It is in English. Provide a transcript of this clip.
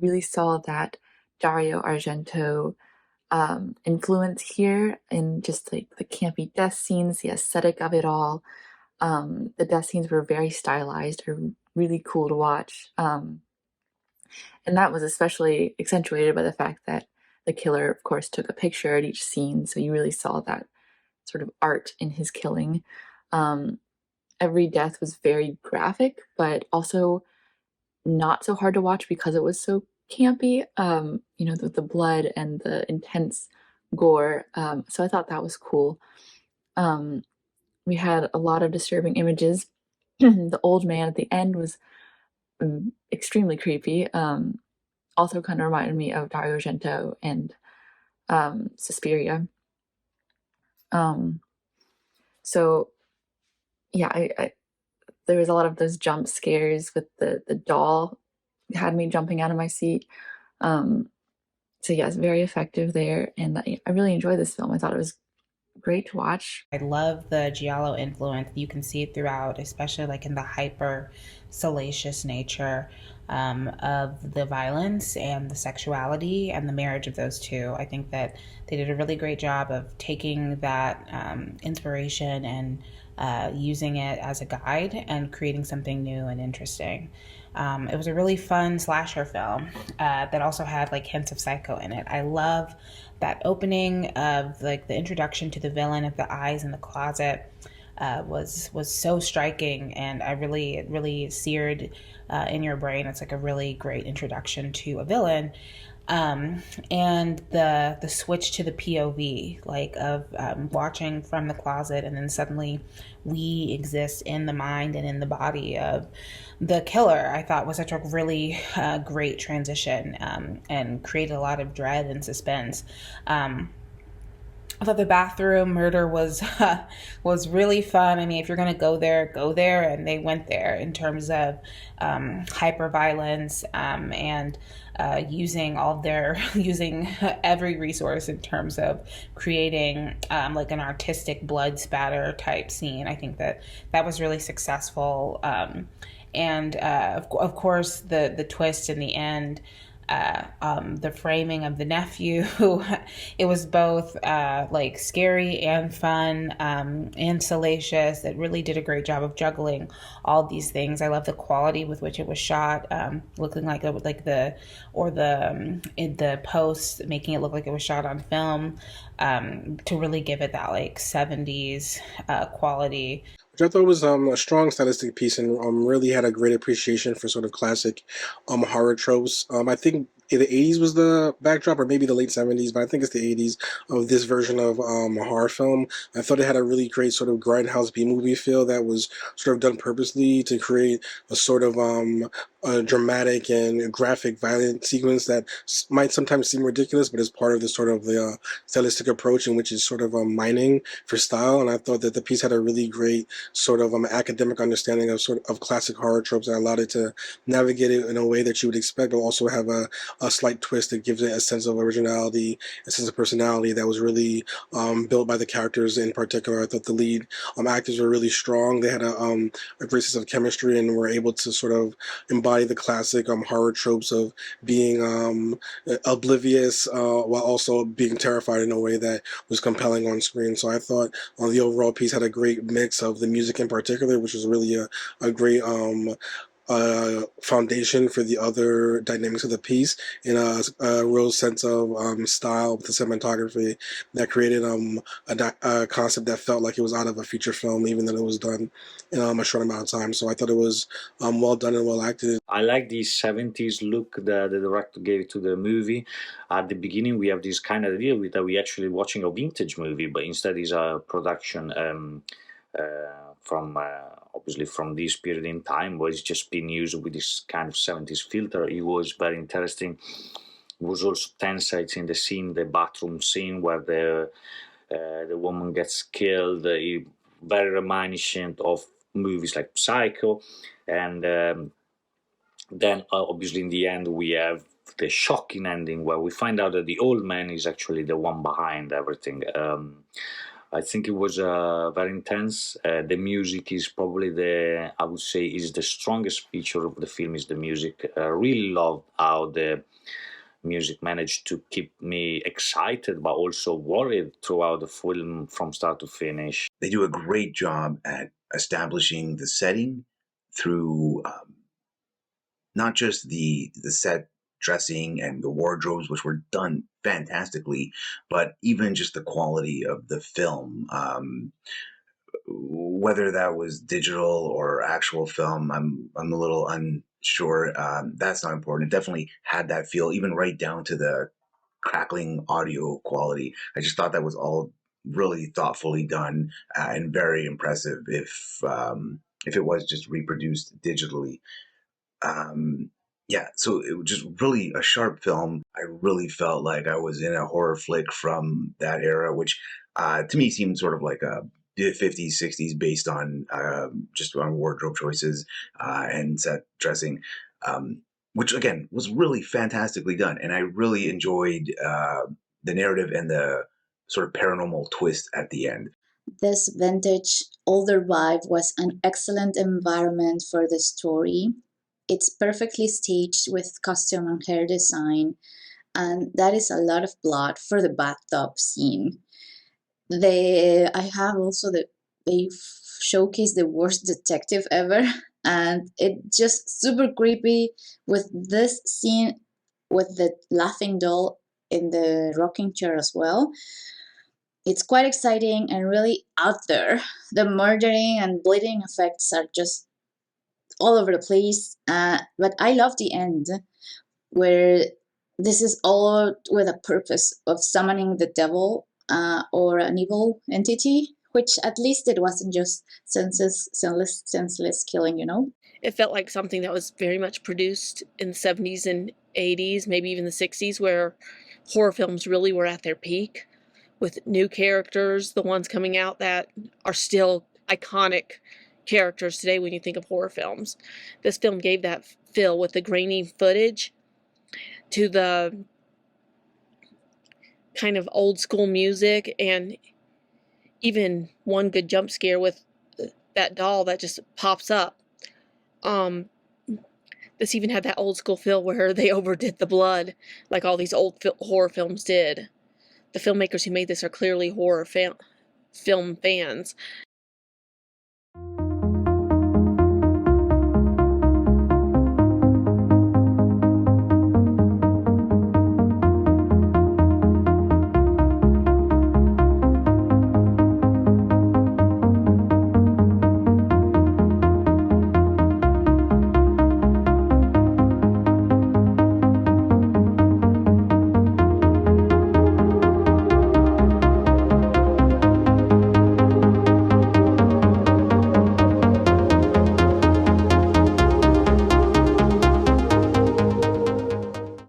really saw that Dario Argento influence here in just like the campy death scenes, the aesthetic of it all. The death scenes were very stylized, or really cool to watch. And that was especially accentuated by the fact that the killer, of course, took a picture at each scene, so you really saw that sort of art in his killing. Um, every death was very graphic, but also not so hard to watch because it was so campy. The blood and the intense gore. So I thought that was cool. Um, we had a lot of disturbing images. The old man at the end was extremely creepy. Also kind of reminded me of Dario Argento and Suspiria. Um, so yeah, I there was a lot of those jump scares with the doll had me jumping out of my seat. Um, so yes, very effective there, and I really enjoyed this film. I thought it was great to watch. I love the giallo influence. You can see it throughout, especially like in the hyper salacious nature of the violence and the sexuality and the marriage of those two. I think that they did a really great job of taking that inspiration and using it as a guide and creating something new and interesting. It was a really fun slasher film that also had like hints of Psycho in it. I love that opening of like the introduction to the villain of the eyes in the closet. Was so striking, and it really seared in your brain. It's like a really great introduction to a villain. And the switch to the POV, like of watching from the closet, and then suddenly we exist in the mind and in the body of the killer, I thought was such a really great transition, and created a lot of dread and suspense. I thought the bathroom murder was was really fun. I mean, if you're gonna go there, and they went there in terms of hyper violence, and using all their using every resource in terms of creating like an artistic blood spatter type scene. I think that that was really successful, and of course the twist in the end, the framing of the nephew. It was both like scary and fun, and salacious. It really did a great job of juggling all these things. I love the quality with which it was shot, looking like it was like in the post, making it look like it was shot on film, to really give it that like 70s quality. Which I thought was a strong stylistic piece, and really had a great appreciation for sort of classic horror tropes. I think in the 80s was the backdrop, or maybe the late 70s, but I think it's the 80s of this version of a horror film. I thought it had a really great sort of grindhouse B-movie feel that was sort of done purposely to create a sort of a dramatic and graphic violent sequence that might sometimes seem ridiculous, but is part of this sort of the stylistic approach in which is sort of mining for style. And I thought that the piece had a really great sort of academic understanding of sort of classic horror tropes that allowed it to navigate it in a way that you would expect, but also have a slight twist that gives it a sense of originality, a sense of personality that was really built by the characters in particular. I thought the lead actors were really strong. They had a great sense of chemistry, and were able to sort of embody the classic horror tropes of being oblivious while also being terrified in a way that was compelling on screen. So I thought the overall piece had a great mix of the music in particular, which was really a great foundation for the other dynamics of the piece, and a real sense of style with the cinematography that created a concept that felt like it was out of a feature film, even though it was done in a short amount of time. So I thought it was well done and well acted. I like the 70s look that the director gave to the movie. At the beginning, we have this kind of idea that we actually watching a vintage movie, but instead is a production from obviously from this period in time, where it's just been used with this kind of 70s filter. It was very interesting. It was also tense in the scene, the bathroom scene where the woman gets killed. Very reminiscent of movies like Psycho, and then obviously in the end we have the shocking ending where we find out that the old man is actually the one behind everything. I think it was very intense. The music is probably I would say, is the strongest feature of the film. Is the music. Really loved how the music managed to keep me excited, but also worried throughout the film from start to finish. They do a great job at establishing the setting through not just the set dressing and the wardrobes, which were done fantastically, but even just the quality of the film. Whether that was digital or actual film, I'm a little unsure. That's not important. It definitely had that feel, even right down to the crackling audio quality. I just thought that was all really thoughtfully done and very impressive. If it was just reproduced digitally, um, yeah, so it was just really a sharp film. I really felt like I was in a horror flick from that era, which to me seemed sort of like a 50s, 60s based on just on wardrobe choices and set dressing, which again was really fantastically done. And I really enjoyed the narrative and the sort of paranormal twist at the end. This vintage, older vibe was an excellent environment for the story. It's perfectly staged with costume and hair design, and that is a lot of blood for the bathtub scene. I have also they showcase the worst detective ever, and it just super creepy with this scene with the laughing doll in the rocking chair as well. It's quite exciting and really out there. The murdering and bleeding effects are just all over the place. But I love the end where this is all with a purpose of summoning the devil or an evil entity, which at least it wasn't just senseless killing, you know? It felt like something that was very much produced in the 70s and 80s, maybe even the 60s, where horror films really were at their peak with new characters, the ones coming out that are still iconic characters today when you think of horror films. This film gave that feel with the grainy footage to the kind of old school music, and even one good jump scare with that doll that just pops up. This even had that old school feel where they overdid the blood, like all these old horror films did. The filmmakers who made this are clearly horror film fans,